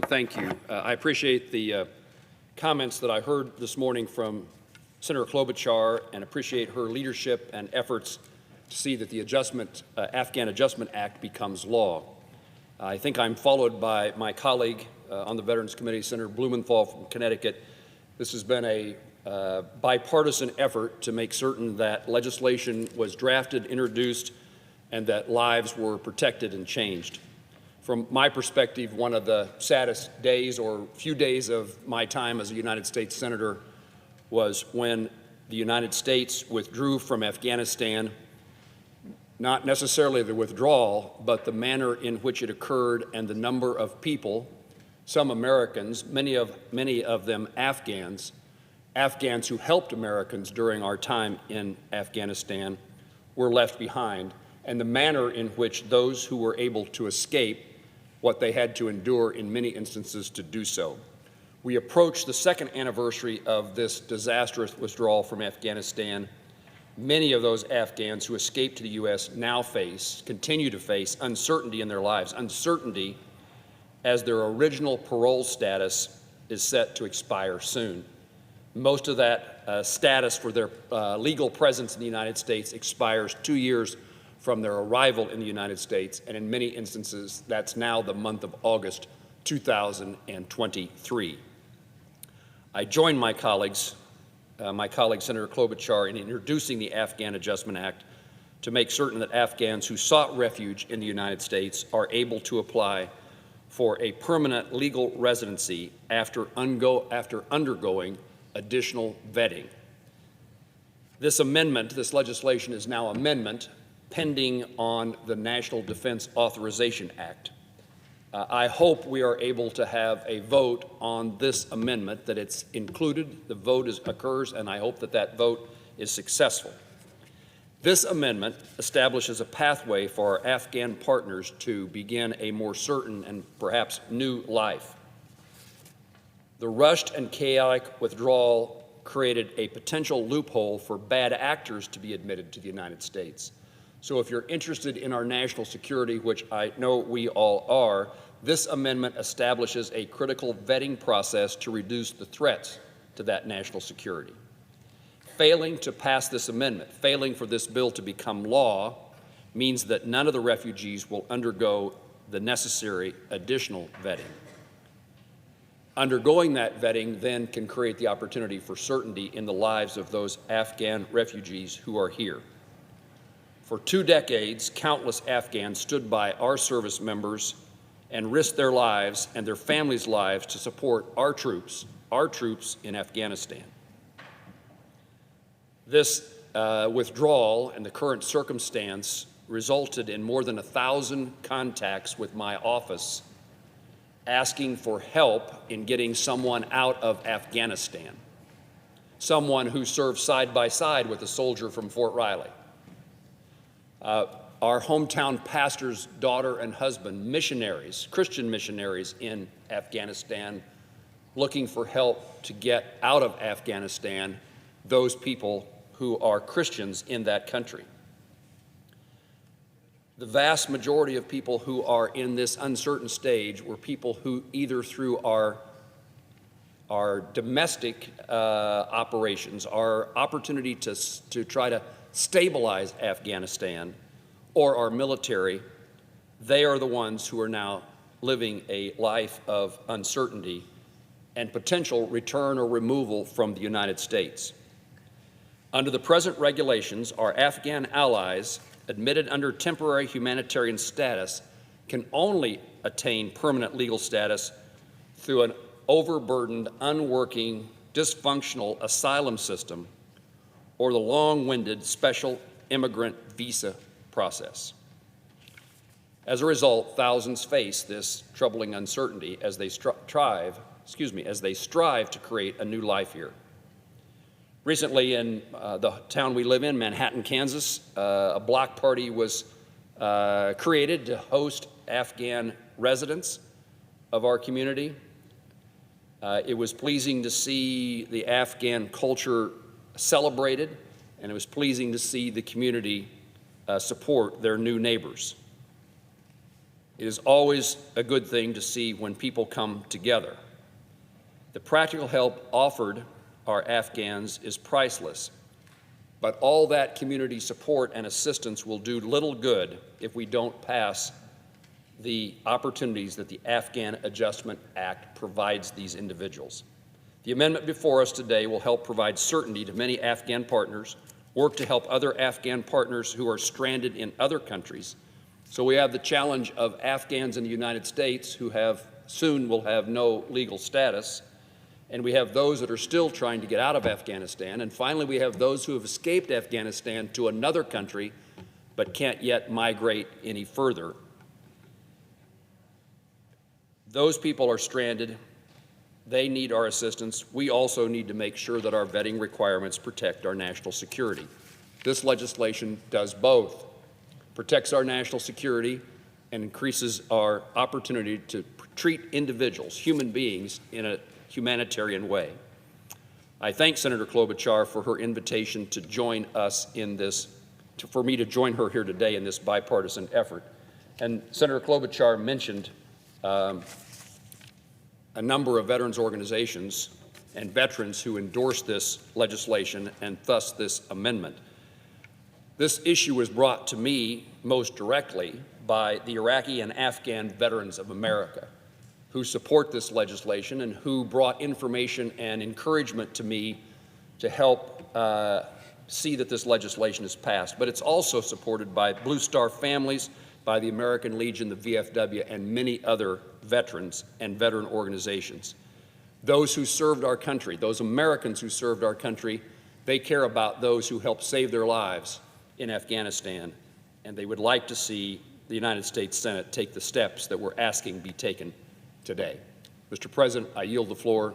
thank you. I appreciate the comments that I heard this morning from Senator Klobuchar and appreciate her leadership and efforts to see that the Afghan Adjustment Act becomes law. I think I'm followed by my colleague on the Veterans Committee, Senator Blumenthal from Connecticut. This has been a bipartisan effort to make certain that legislation was drafted, introduced, and that lives were protected and changed. From my perspective, one of the saddest days or few days of my time as a United States Senator was when the United States withdrew from Afghanistan, not necessarily the withdrawal, but the manner in which it occurred and the number of people, some Americans, many of them Afghans who helped Americans during our time in Afghanistan, were left behind, and the manner in which those who were able to escape what they had to endure in many instances to do so. We approach the second anniversary of this disastrous withdrawal from Afghanistan. Many of those Afghans who escaped to the U.S. now continue to face uncertainty in their lives, uncertainty as their original parole status is set to expire soon. Most of that status for their legal presence in the United States expires 2 years from their arrival in the United States, and in many instances, that's now the month of August 2023. I join my colleague Senator Klobuchar in introducing the Afghan Adjustment Act to make certain that Afghans who sought refuge in the United States are able to apply for a permanent legal residency after undergoing additional vetting. This legislation is now amendment pending on the National Defense Authorization Act. I hope we are able to have a vote on this amendment, that it's included, the vote occurs, and I hope that that vote is successful. This amendment establishes a pathway for our Afghan partners to begin a more certain and perhaps new life. The rushed and chaotic withdrawal created a potential loophole for bad actors to be admitted to the United States. So if you're interested in our national security, which I know we all are, this amendment establishes a critical vetting process to reduce the threats to that national security. Failing to pass this amendment, failing for this bill to become law, means that none of the refugees will undergo the necessary additional vetting. Undergoing that vetting then can create the opportunity for certainty in the lives of those Afghan refugees who are here. For 2 decades, countless Afghans stood by our service members and risked their lives and their families' lives to support our troops in Afghanistan. This withdrawal and the current circumstance resulted in more than 1,000 contacts with my office asking for help in getting someone out of Afghanistan, someone who served side by side with a soldier from Fort Riley. Our hometown pastor's daughter and husband, missionaries, Christian missionaries in Afghanistan, looking for help to get out of Afghanistan those people who are Christians in that country. The vast majority of people who are in this uncertain stage were people who either through our domestic operations, our opportunity to try to stabilize Afghanistan, or our military, they are the ones who are now living a life of uncertainty and potential return or removal from the United States. Under the present regulations, our Afghan allies admitted under temporary humanitarian status can only attain permanent legal status through an overburdened, unworking, dysfunctional asylum system or the long-winded special immigrant visa process. As a result, thousands face this troubling uncertainty as they strive to create a new life here. Recently, in the town we live in, Manhattan, Kansas, a block party was created to host Afghan residents of our community. It was pleasing to see the Afghan culture celebrated, and it was pleasing to see the community support their new neighbors. It is always a good thing to see when people come together. The practical help offered our Afghans is priceless, but all that community support and assistance will do little good if we don't pass the opportunities that the Afghan Adjustment Act provides these individuals. The amendment before us today will help provide certainty to many Afghan partners, work to help other Afghan partners who are stranded in other countries. So we have the challenge of Afghans in the United States who soon will have no legal status, and we have those that are still trying to get out of Afghanistan, and finally we have those who have escaped Afghanistan to another country but can't yet migrate any further. Those people are stranded. They need our assistance. We also need to make sure that our vetting requirements protect our national security. This legislation does both, protects our national security and increases our opportunity to treat individuals, human beings, in a humanitarian way. I thank Senator Klobuchar for her invitation to join us in this, for me to join her here today in this bipartisan effort. And Senator Klobuchar mentioned a number of veterans organizations and veterans who endorsed this legislation and thus this amendment. This issue was brought to me most directly by the Iraqi and Afghan Veterans of America, who support this legislation and who brought information and encouragement to me to help see that this legislation is passed. But it's also supported by Blue Star families, by the American Legion, the VFW, and many other veterans and veteran organizations. Those who served our country, those Americans who served our country, they care about those who helped save their lives in Afghanistan, and they would like to see the United States Senate take the steps that we're asking be taken today. Mr. President, I yield the floor.